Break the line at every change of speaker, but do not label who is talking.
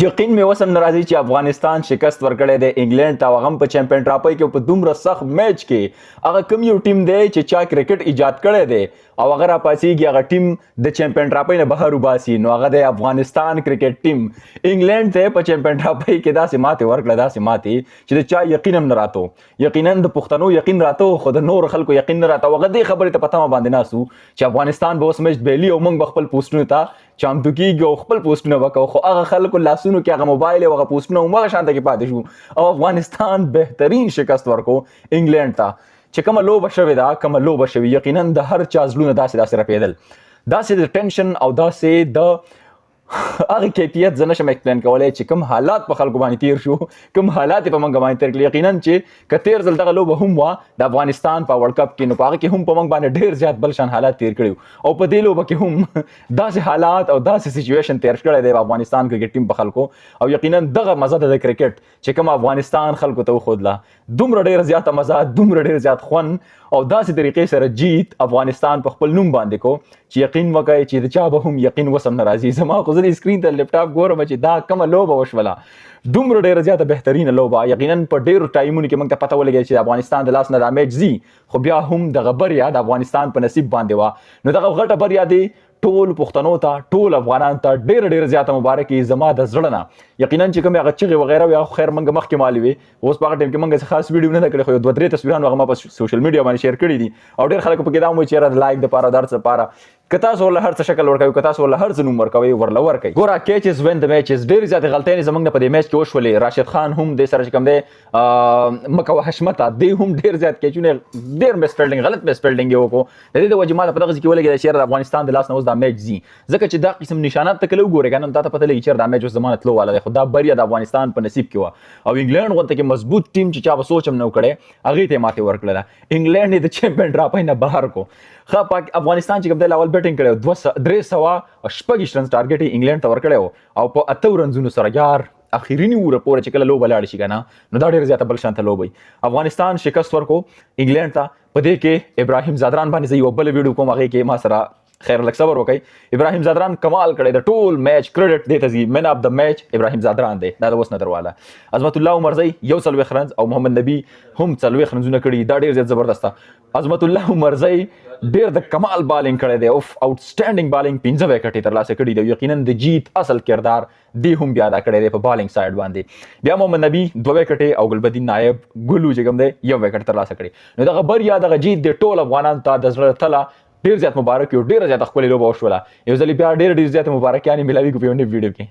یقین مې وسم نه راځي چې افغانستان شکست ورکړی دی انګلینډ ته او هغه هم په چمپیون ټرافۍ کې په دومره سخت میچ کې هغه کوم یو ټیم دی چې چا کرکټ ایجاد کړی دی او هغه راپاڅېږي هغه ټیم د چمپیون ټرافۍ نه بهر وباسي نو هغه دی افغانستان کرکټ ټیم انګلینډ ته په چمپیون ټرافۍ کې داسې ماتې ورکړه داسې ماتې چې د چا یقین هم نه راته یقینا د پښتنو یقین راته خو د نورو خلکو یقین نه راته هغه دې خبرې ته په تمه باندې ناست چې افغانستان به اوس میچ بهلي او موږ به خپل پوسټونو ته چمتو کیږي او خپل پوسټونه وکړو خو هغه خلکو لاسونو کې هغه موبایل او هغه پوسټونه همغه شانته کې پاتې شو او افغانستان بهترین شکست ورکو انګلینډ ته چې کومه لوبه شوې ده کومه لوبه شوې یقینا د هر چا زړونه داسې رپېدل داسې د ټینشن او داسې د هغه کیفیت زه نشم ایکسپلین کولی چې کوم حالات په خلکو باندې تیر شو کوم حالات په موږ باندې تیر کړل یقینا چې که تیر ځل دغه لوبه هم وه د افغانستان په ورلډ کپ کې نو په هغه کې هم په موږ باندې ډېر زیات بل شان حالات تیر کړي او په دې لوبه کې هم داسې حالات او داسې سچویشن تیر کړی دی افغانستان کرکټ ټیم په خلکو او یقینا دغه مزه ده د کرکټ چې کوم افغانستان خلکو ته وښودله دومره ډېره زیاته مزه دومره ډېر زیات خوند او داسې طریقې سره جیت افغانستان په خپل نوم باندې کو چې یقین وکړئ چې د چا به هم یقین وسم نه راځي زما خو زه د سکرین ته لیپټاپ ګورم چې دا کومه لوبه وشوله دومره ډېره زیاته بهترینه لوبه یقینا په ډېرو ټایمونو کې موږ ته پته ولګېده چې د افغانستان د لاس نه دا میچ ځي خو بیا هم دغه بریا د افغانستان په نصیب باندې وه نو دغه غټه بریا دی ټول پښتنو ته ټول افغانانو ته ډېره زیاته مبارکي زما د زړه نه یقینا چې کومې هغه چغې وغیره وي هغه خیر موږ مخکې مالې وي اوس په هغه ټایم کې موږ خاص ویډیو نه ده کړې خو یو 2-3 تصویران هغه ما په سوشل میډیا باندې شیر کړي دي او ډېر خلک پکې دا هم وایي چې یاره د لایک دپاره د هر څه لپاره که تاسو ورله هر څه شکل ورکوئ که تاسو ورله هر څه نوم ورکوئ ورله ورکئ ګوره کیچز وین د میچز ډېرې زیاتې غلطیانې زموږ نه په دې میچ کې وشولې راشد خان هم دې سره چې کوم دی مکوه حشمته دې هم ډېر زیات کیچونه ډېر مسپیلډینګ غلط مسپیلډینګ یې وکړو د دې د وجې ما ته په دغه ځای کې ولګېده چې یاره د افغانستان د لاس نه اوس دا میچ ځي ځکه چې دا قسم نشانات ته کله وګورې که نه تا ته پته لګي چې دا میچ اوس زما نه تلو والا دی خو دا بریا د افغانستان په نصیب کې وه او انګلینډ غونته کې مضبوط ټیم چې چا به سوچ هم نه و کړی هغې ته یې ماتې ورکړله انګلینډ یې د چمپیون ټرافۍ نه بهر کو ښه پاک افغانستان چې کوم دی اول بیټینګ کړی و 326 رنز ټارګټ یې انګلینډ ته ورکړی و او په 8 رنزونو سره یار اخرینی وره پورې چې کله لوبه لاړه شي که نه نو دا ډېره زیاته بل شانته لوبه وي افغانستان شکست ورکو انګلینډ ته په دې کې ابراهیم زادران باندې زه یو بله ویډیو کوم هغې کې ما سره خیر لږ صبر وکړئ ابراهیم زادران کمال کړی د ټول میچ کریډټ دې ته ځي مین اف د میچ ابراهیم زادران دی دا د اوس نظر والا عظمت الله عمرزی 40 رنز او محمد نبی هم 40 رنزونه کړي دا ډېر زیات زبردسته عظمت الله عمرزی ډېر د کمال بالینګ کړی دی اوف آوټسټینډینګ بالینګ 15 وکټې ترلاسه کړي دی یقینا د جیت اصل کردار دی هم بیا ادا کړی دی په بالینګ سایډ باندې بیا محمد نبی 2 وکټې او ګلبدین نایب ګلو چې کوم دی 1 وکټ ترلاسه کړي نو دغه بریا دغه جیت د ټول افغانانو ته د زړه تله ډېر زیات مبارک یو ډېره زیاته ښکلې لوبه وشوله یو ځلې بیا ډېر زیاته مبارکیانې ملاویږي په یو نوي ویډیو کې